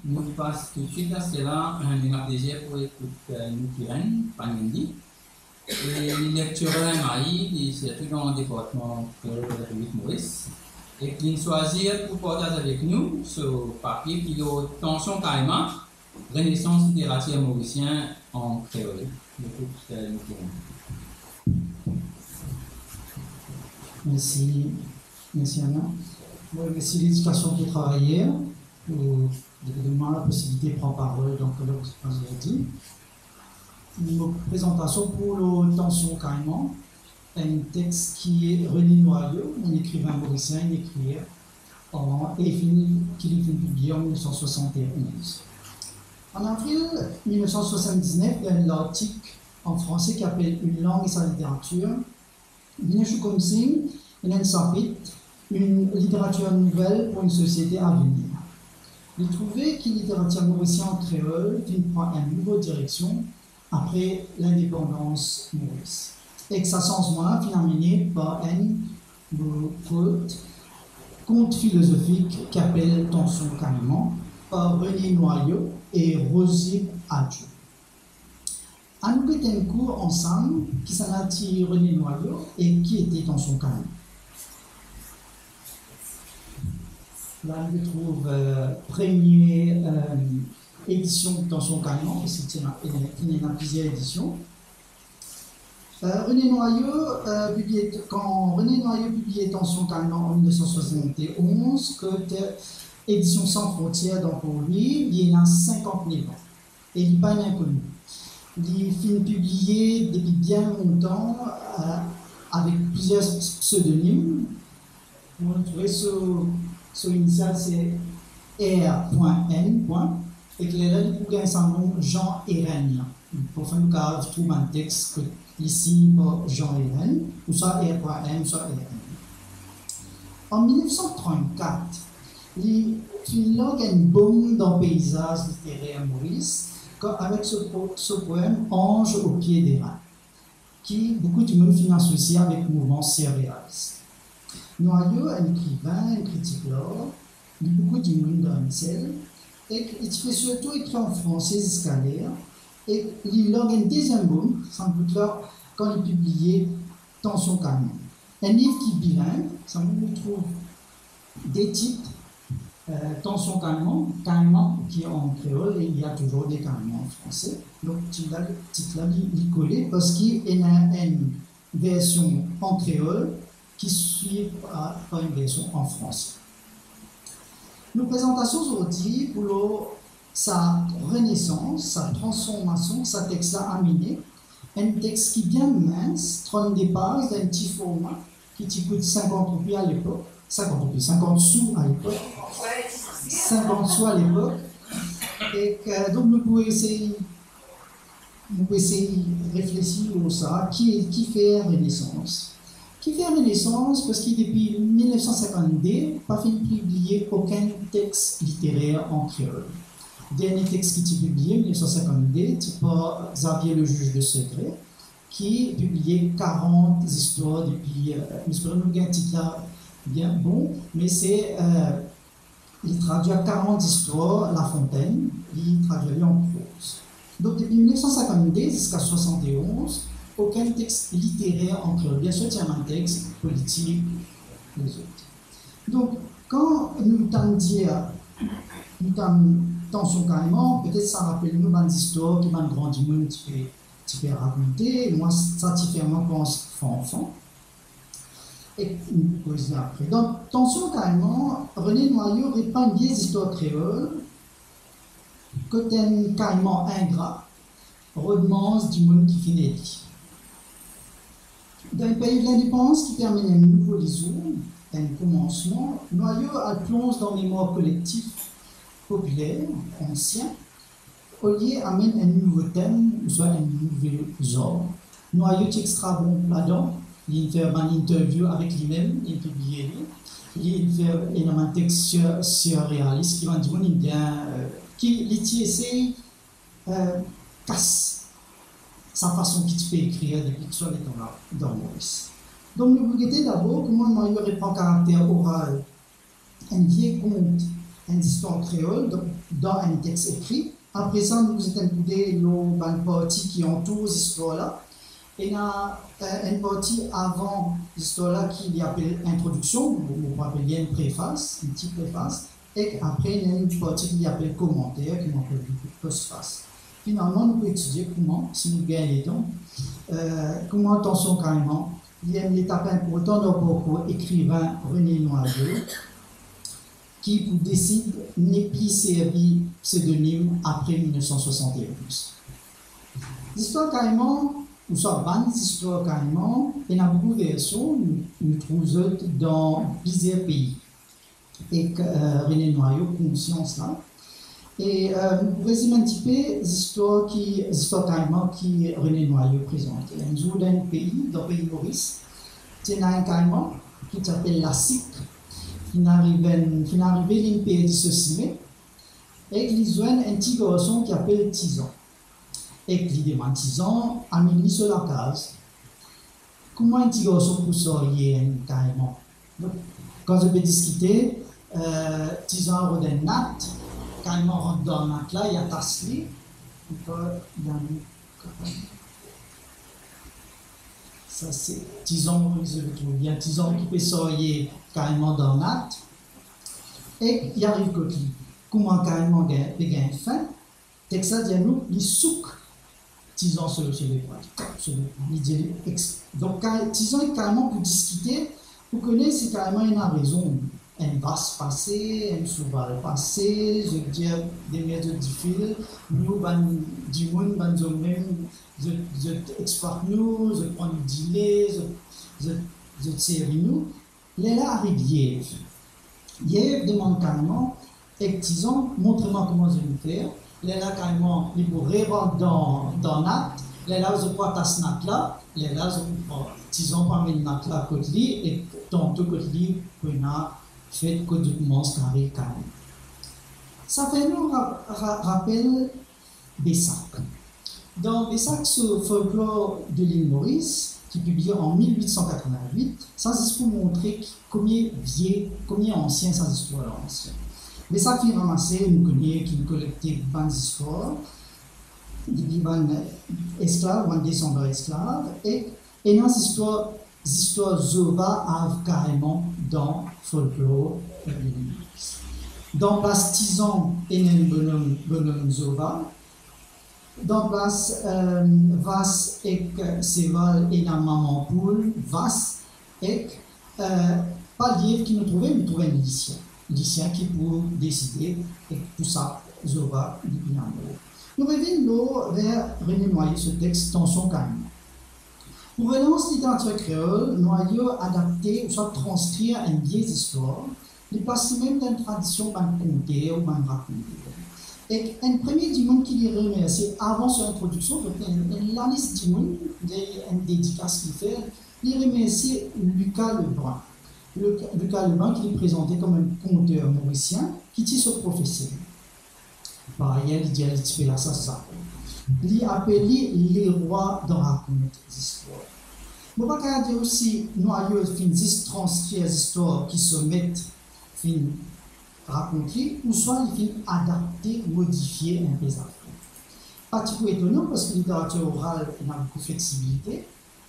Nous passons tout de suite à cela. On a plaisir pour écouter nous qui règnent, Panindi. Et il lecture un maï, c'est tout dans le département de la République Maurice. Et qu'il choisit pour partager avec nous ce papier qui est tension carrément, Renaissance littérature mauricienne en créole. Merci, merci Anna. Merci l'éducation qui travaillait pour donner la possibilité de prendre parole dans le colloque aujourd'hui. Une présentation pour l'tension carrément, un texte qui est René Noyau, un écrivain mauricien, un écrivain, qui est publié en 1971. En avril 1979, il y a un article en français qui appelle Une langue et sa littérature. Il y a un chapitre, une littérature nouvelle pour une société à venir. Il trouvait que la littérature mauricienne en créole prend une nouvelle direction après l'indépendance maurice. Et que ça changement-là est amené par un conte philosophique qui appelle Tension carrément, par René Noyau et Rosier Adjou. À nous avons un cours ensemble qui s'en a tiré René Noyau et qui était Tension carrément. Là, on trouve première édition de Tension carrément, parce qu'il y a plusieurs éditions. René Noyau, quand René Noyau publiait Tension carrément en 1971, que édition sans frontières, donc pour lui, il y a 59 ans. Et il n'est pas inconnu. Il est publié depuis bien longtemps avec plusieurs pseudonymes. Vous trouvez son initial, c'est R.N. Et que là, il y a son nom Jean Eren. Pour faire le cas, je trouve un texte ici pour Jean Eren, ou soit R.N. soit Eren. En 1934, il a une bombe dans le paysage littéraire Maurice, avec ce poème Ange au pied des reins, qui beaucoup de monde finit associé avec le mouvement surréaliste. Noyau, un écrivain, un critique l'art, il y a beaucoup de monde dans le et il fait surtout écrit en français scalaire, et il a une deuxième bombe, sans doute là, quand il publiait Tension carrément. Un livre qui est bilingue, ça nous trouve des titres. Tension carrément, qui est en créole, et il y a toujours des carrément en français. Donc, le titre là, il collé parce qu'il y a une version en créole qui suit par une version en français. Nos présentations aujourd'hui pour sa renaissance, sa transformation, sa texte là amené, un texte qui est bien mince, 32 pages, d'un petit format qui coûte 50 roupies à l'époque. 50 sous à l'époque. 50 sous à l'époque. Et donc nous pouvons essayer de réfléchir à ça. Qui fait Renaissance? Qui fait Renaissance parce que depuis 1952, pas fait publier aucun texte littéraire en créole. Le dernier texte qui était publié en 1952, c'est par Xavier le juge de secret, qui publiait 40 histoires depuis. Nous avons un titre là bien bon, mais c'est. Il traduit 40 histoires, La Fontaine, il traduit en prose. Donc depuis 1952 jusqu'à 1971, aucun texte littéraire en créole. Bien sûr, il y a un texte politique, les autres. Donc, quand nous t'en dire, nous t'en tension carrément, peut-être ça rappelle nous des histoires qui m'ont grandi, tu peux raconter. Moi, ça, différemment, quand on enfant. Et une poésie après. Donc, tension carrément, René Noyau répand des histoires créoles, que t'aimes carrément ingrat, romance du monde qui finit. Dans le pays de l'indépendance qui termine un nouveau discours, un commencement, Noyau plonge dans les mémoire collective populaire, ancien, au lieu amène un nouveau thème, ou soit un nouveau genre. Noyau est extra bon là-dedans. Il fait une interview avec lui-même, il publie il fait un texte surréaliste qui va dire bien, qui essaie casse sa façon qu'il peut écrire depuis que soit dans Maurice. Donc nous regardons d'abord comment Noyau reprend caractère oral, un vieux conte une histoire créole dans un texte écrit. Après ça, nous avons écouté le partie qui entoure l'histoire-là. Et il y a une partie avant l'histoire-là qui appelle introduction, on va appeler une préface, une petite préface. Et après, il y a une partie qui appelle commentaire, qui appelle postface. Finalement, nous pouvons étudier comment, si nous gagnons les temps, comment attention carrément, il y a une étape importante dans le parcours écrivain René Noyau, qui pour décide n'est plus servi pseudonyme après 1971. L'histoire carrément, ou soit bonne histoire carrément, il y a beaucoup de versions, nous trouvons dans plusieurs pays. Et René Noyau, conscience là. Et vous résumer un petit peu l'histoire carrément qui René Noyau présente. Un jour dans un pays, dans le pays Maurice, il y a un carrément qui s'appelle la SIC, qui arrive à l'Impérial de Sossimé, et il y a un petit garçon qui s'appelle Tison. Et il demande Tison à mis sur la case. Comment un petit garçon peut sortir carrément? Donc, quand je peux discuter, Tison a un nat, carrément rentre dans le nat là, il y a Tasli, ça c'est Tison, il y a Tison qui peut sortir carrément dans le nat, et il arrive que comment carrément gagner faim, c'est que ça dit nous, il souk Tison sur les bras, donc Tison est carrément pour discuter, vous connaissez carrément une raison. Elle va se passer, elle va le passer, je veux dire, des méthodes difficiles, nous, du monde, même, je exploite nous, je prends du delay, je tire nous. Là arrive Yves. Yves demande carrément, et disons, montre-moi comment je vais faire. Là carrément, il faut répondre dans Nat, là je prends ta snap là, là je prends, disons, parmi Nat là, côté et tantôt côté, on a fait que du commence carré. Ça fait nous rappel Bessac. Dans Bessac, ce folklore de l'île Maurice, qui est publié en 1888, ça c'est pour montrer combien vieux, combien ancien ces histoires ancien. Bessac qui ramassait, nous connaît, qui collectait bonnes histoires, des esclaves, des descendants esclaves, et dans ces histoires Zova arrivent carrément dans folklore. Dans place Tison et un bonhomme Zova. Dans place Vas et Seval et la maman poule, Vas et pas Lièvre qui nous trouvait un lycéen. Lycéen qui pour décider et tout ça, Zova, bien nous revenons vers René Noyau, ce texte, tension carrément. Pour relance littérature créole, Noyau adapté ou soit transcrire une vieille histoire, il passe même d'une tradition d'un conté ou d'un raconté. Et un premier du monde qui lui remercie avant son introduction, l'année du monde, un dédicace qu'il fait, il remercie Lucas Lebrun. Lucas Lebrun qui est présenté comme un conteur mauricien qui tient ce professeur. Par ailleurs, il dit à l'esprit là, ça. Il appelé les rois de raconter des histoires. Je ne peux pas dire aussi, Noyau finit transcrire des histoires qui se mettent, fin raconter, ou soit il finit adapter, modifier un peu ça. Pas tout étonnant parce que la littérature orale a beaucoup de flexibilité,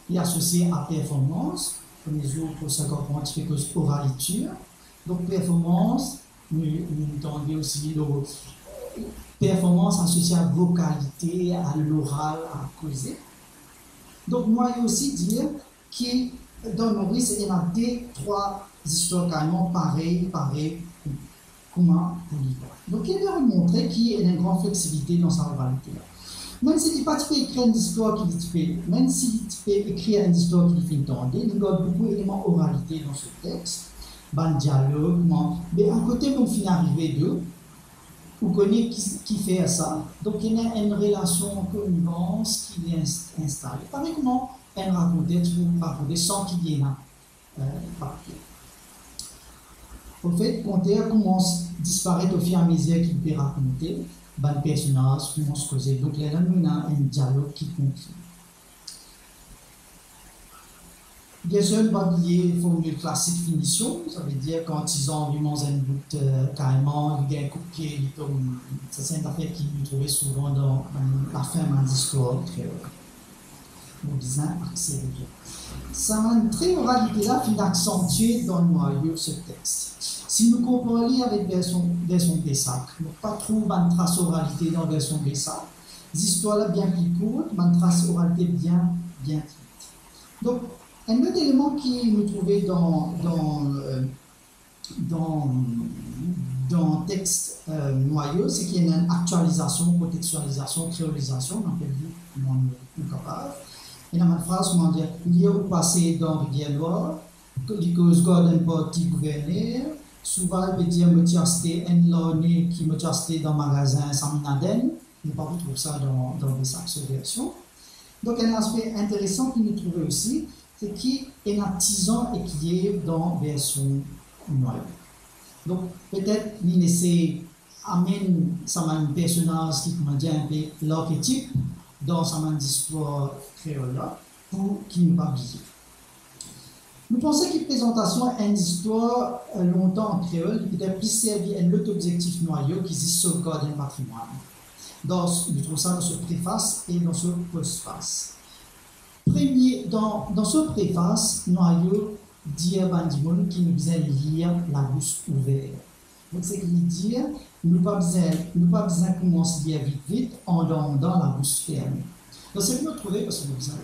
il est associé à performance, comme les autres, ça comprend un petit peu que oraliture. Donc, performance, nous entendons aussi performance associée à vocalité, à l'oral, à causer. Donc, moi, il aussi dire que dans Maurice, il y a trois histoires carrément pareilles, comment pour l'histoire. Donc, il va montrer qu'il y a une grande flexibilité dans sa oralité. Même si tu peux écrire une histoire même si tu peux écrire une histoire qui fait entendre, il y a beaucoup d'éléments oralité dans ce texte, un dialogue, mais à côté, on finit arriver d'eux. Vous connaissez qui fait ça. Donc, il y a une relation connivence qui est installée. Pareil comment elle racontait, tu peux raconter sans qu'il y ait un papier. Au fait, conter commence à disparaître au fur et à mesure qu'il peut raconter. Le personnage commence à causer. Donc, là, on a un dialogue qui continue. Bien sûr, ne pas oublier les formules classiques finition, ça veut dire quand ils ont vu mon un bout carrément, il y a un coup de pied, il tombe. Ça, c'est une affaire qu'ils trouvaient souvent dans la fin de l'histoire créole. Nous disons accès de Dieu. Ça m'a une très oralité là qui accentuée dans le noyau ce texte. Si nous comparons avec version Pessac, nous pas trouver une trace oralité dans version Pessac. Les histoires là bien plus courtes, une trace oralité bien vite. Donc, un autre élément qui nous trouvait dans le texte noyau, c'est qu'il y a une actualisation, contextualisation, créolisation, on peut dire non capable. Et dans ma phrase, comment dire, lié au passé dans Rivière-Loire, les causes Gordon Botti gouverneur, souvent il peut dire Motiasté en l'année qui Motiasté dans le magasin Saminaden, on ne peut pas trouver ça dans les versions. Donc un aspect intéressant qu'il nous trouvait aussi, c'est qu'il est un artisan et qui est dans la version noyau. Donc peut-être il essaie amène un personnage qui comment dire un peu l'archétype dans sa histoire créole pour qu'il ne pas oublier. Nous pensons que la présentation d'une histoire longtemps en créole peut être plus servie à l'autre objectif noyau qui dit sauvegarder le patrimoine. Nous trouvons ça dans ce préface et dans ce postface. Premier, dans ce préface, noyau dit à Bandimoun qui nous disait lire la bouche ouverte. Donc c'est qu'il dit, nous pas besoin commencer à lire vite en dans la bouche fermée. Donc ce que nous trouvons, parce que nous besoin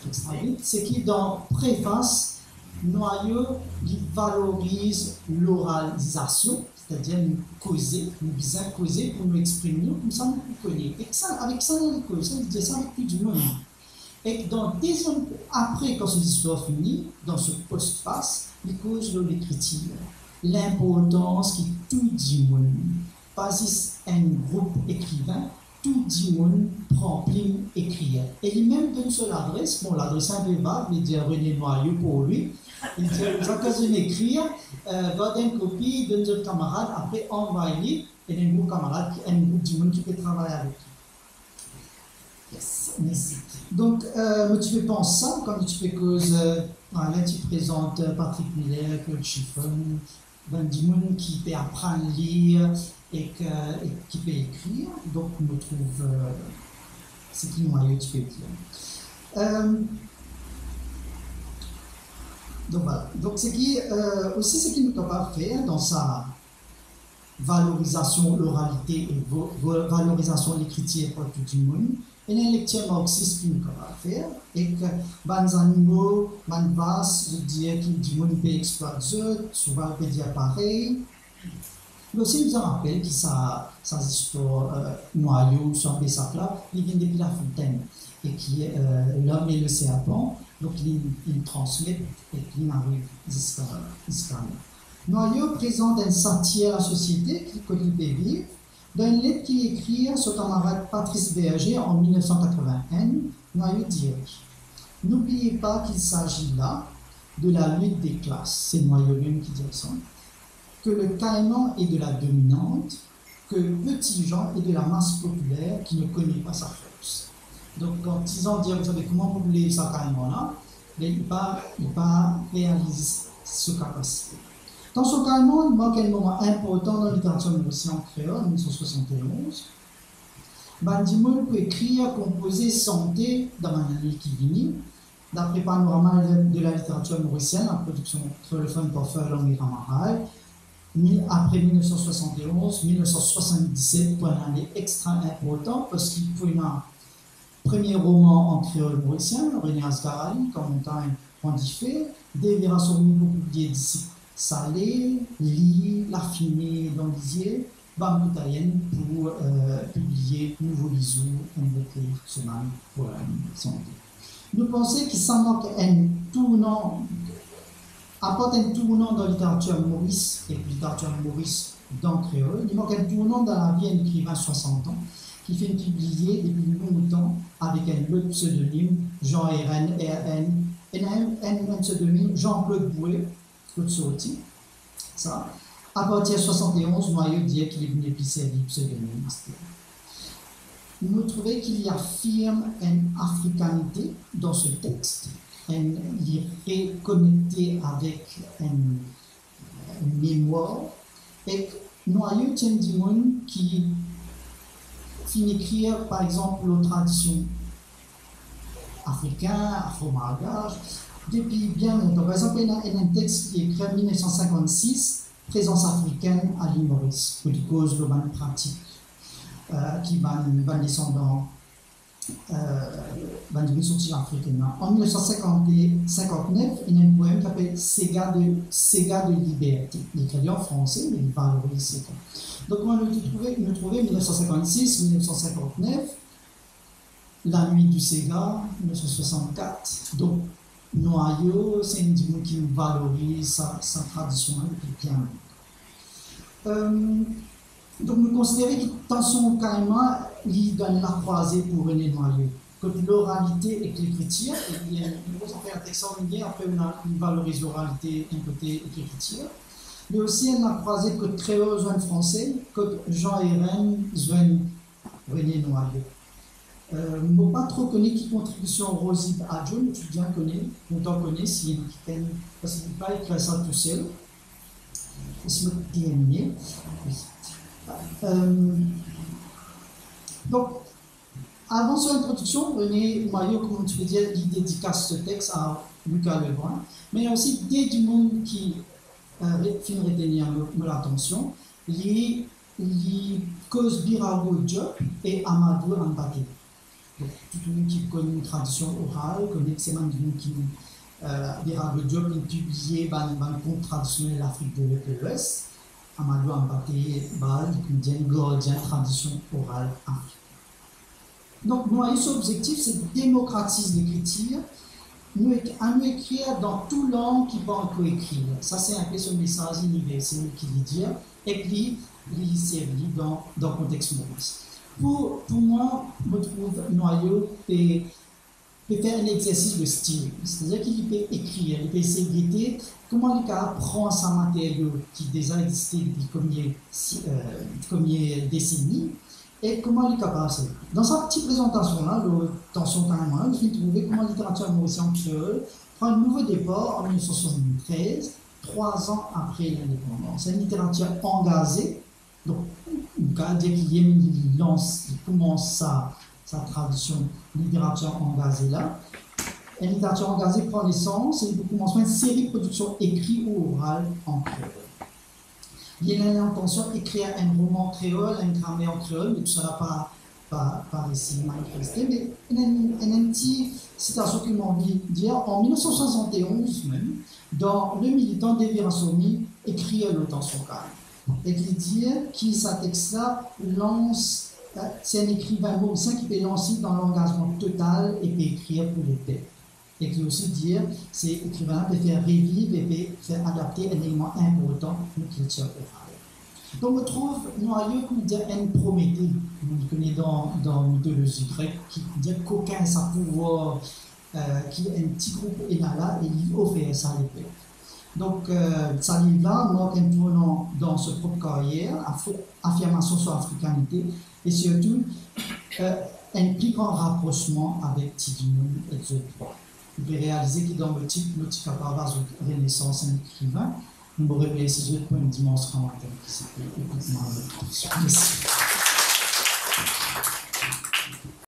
extra vite, c'est qu'il dans préface, noyau qui valorise l'oralisation, c'est-à-dire nous causer, nous besoin causer pour nous exprimer, comme ça nous connaissons. Et ça, avec ça, nous causer, nous disons ça avec plus du monde. Et dans deuxième, après, quand cette histoire finit, dans ce post-face, il cause de l'écriture, l'importance qui tout dit monde, pas un groupe écrivain, tout dit monde prend plume écrire. Et il même donne sur l'adresse, bon, l'adresse un peu vague, il dit René Noyau pour lui. Il dit, j'occasion d'écrire, va une copie, donne un camarade, après envoyer, et un groupe camarade, un groupe du monde qui peut travailler avec lui. Yes, merci. Donc, tu fais penser ça, comme tu fais cause, là tu présentes Patrick Miller, Claude Chiffon, du monde qui peut apprendre à lire et qui peut écrire, donc on trouve ce qui noyau, tu peux dire. Donc voilà. Donc, aussi ce qu'il est capable de faire dans sa valorisation, l'oralité et valorisation de l'écriture pour tout le monde, et une lecture marxiste qu'il est capable de faire, et que les animaux, les vases, je dirais qu'il du monde peut exploiter, souvent il peut dire pareil. Mais aussi, il nous rappelle que sa histoire noyau, sur Pessac là, il vient depuis La Fontaine, et qui est l'homme et le serpent. Donc, il transmet et il arrive jusqu'à là. Noyau présente une satire à la société qu'il peut vivre. Dans une lettre qu'il écrit à son camarade Patrice Berger en 1981, Noyau dit « N'oubliez pas qu'il s'agit là de la lutte des classes. » C'est Noyau même qui dit ça. Que le caïman est de la dominante, que Petit Jean est de la masse populaire qui ne connaît pas sa force. Donc, quand ils ont dit, vous savez, comment vous voulez ça carrément-là, il ne pas réaliser ce capacité. Dans ce carrément, il manque un moment important dans la littérature mauricienne en créole, en 1971. Bandimoun peut écrire, composer, chanter dans une année qui vient, d'après Panorama de la littérature mauricienne, la production Treulefun, Porfeur, Langue et Ramaral, après 1971, 1977, pour une année extra importante, parce qu'il faut une premier roman en créole mauricien, René Asgarali, comme montagne rendifée, des versions publiées d'ici Salé, Lit, L'Affiné, dans l'Isier, Bamboutayenne pour publier Nouveau Lisou, un livre semaine pour la santé. Nous pensons que ça manque un tournant, apporte un tournant dans la littérature maurice et littérature maurice dans le créole. Il manque un tournant dans la vie d'un écrivain 60 ans qui fait publier depuis longtemps avec un autre pseudonyme, Jean RN, et un pseudonyme, Jean-Claude Bouet, Claude Sorti. Ça, à partir de 71, Noyau dit qu'il est venu plus servir pseudonyme. Nous trouvons qu'il y affirme une africanité dans ce texte. il est connecté avec une mémoire. Et noyau tient du monde qui finit écrire, par exemple, la tradition africaine, afro-malgache, depuis bien longtemps. Par exemple, il y a un texte qui est écrit en 1956, Présence africaine à l'île Maurice, pour cause de la pratique qui va descendant d'une sortie africaine. En 1959, il y a un poème qui s'appelle Sega de liberté. Il est écrit en français, mais il valorise Sega. Donc, on le trouvait en 1956, 1959, La nuit du Sega, 1964. Donc, noyau, c'est une dimension qui valorise sa tradition depuis bien longtemps. Donc, nous considérons que tension carrément, il donne la croisée pour René Noyau. Que l'oralité et l'écriture, il y a une grosse affaire texte-ligne, après on valorise l'oralité d'un côté et l'écriture. Mais aussi, il y a la croisée que créole joint français, que Jean et Rennes joignent René Noyau. Je ne pas trop connaître qui contribution Rosie à John, tu bien connais, on t'en connaît, si il y a parce qu'il ne peut pas écrire ça tout seul. C'est le dernier. Donc, avant son introduction, René Noyau, comme tu peux dire, il dédicace ce texte à Lucas Lebrun, mais il y a aussi des du monde qui finissent retenir l'attention, les causes Birago Diop et Amadou Ampaté. Donc, tout le monde qui connaît une tradition orale, connaît que c'est même du monde qui Birago Diop a publié un conte traditionnel d'Afrique de l'Ouest. Amadou Ampaté, qui est une gardien tradition orale africaine. Donc, son objectif, c'est de démocratiser l'écriture, nous écrire dans toute langue qui peut encore écrire. Ça, c'est un peu ce message universel qui veut dire, écrire, servir dans le contexte maurice. Pour moi, je trouve Noyau peut faire un exercice de style. C'est-à-dire qu'il peut écrire, il peut essayer comment il peut apprendre sa matière qui déjà existait depuis combien décennies, et comment il est capable de faire. Dans sa petite présentation-là, tension carrément, je vais trouver comment la littérature mauricienne créole prend un nouveau départ en 1973, 3 ans après l'indépendance. C'est une littérature engagée, donc dès qu'il commence sa tradition littérature engagée là. La littérature engagée prend naissance et il commence une série de productions écrites ou orales en créole. Il y a l'intention d'écrire un roman créole, un grammaire en créole, mais tout ça n'a pas ici manifesté. Mais il y a une petite citation qui m'a envie de dire. En 1971, même, dans Le Militant d'Evira Somi, écrit l'autention calme. Et il dit que sa texte-là lance, c'est un écrivain mauricien qui peut lancer dans l'engagement total et peut écrire pour les peuples. Et qui aussi dire, c'est écrivain peut faire revivre et peut faire adapter un élément important de la culture orale. Donc on trouve Noyau comme dire un Prométhée, on le connaît dans la mythologie grecque, qui dit qu'aucun sa pouvoir, qui est un petit groupe est là et il offre ça à l'épée. Donc ça livre-là marque un tournant dans sa propre carrière, affirmation sur l'africanité et surtout implique un rapprochement avec Tidimoun et Zodwa. Vous pouvez réaliser que dans le type capable de Renaissance un écrivain, nous aurons réalisé pour une dimension qui s'appelle écoute-moi. Merci.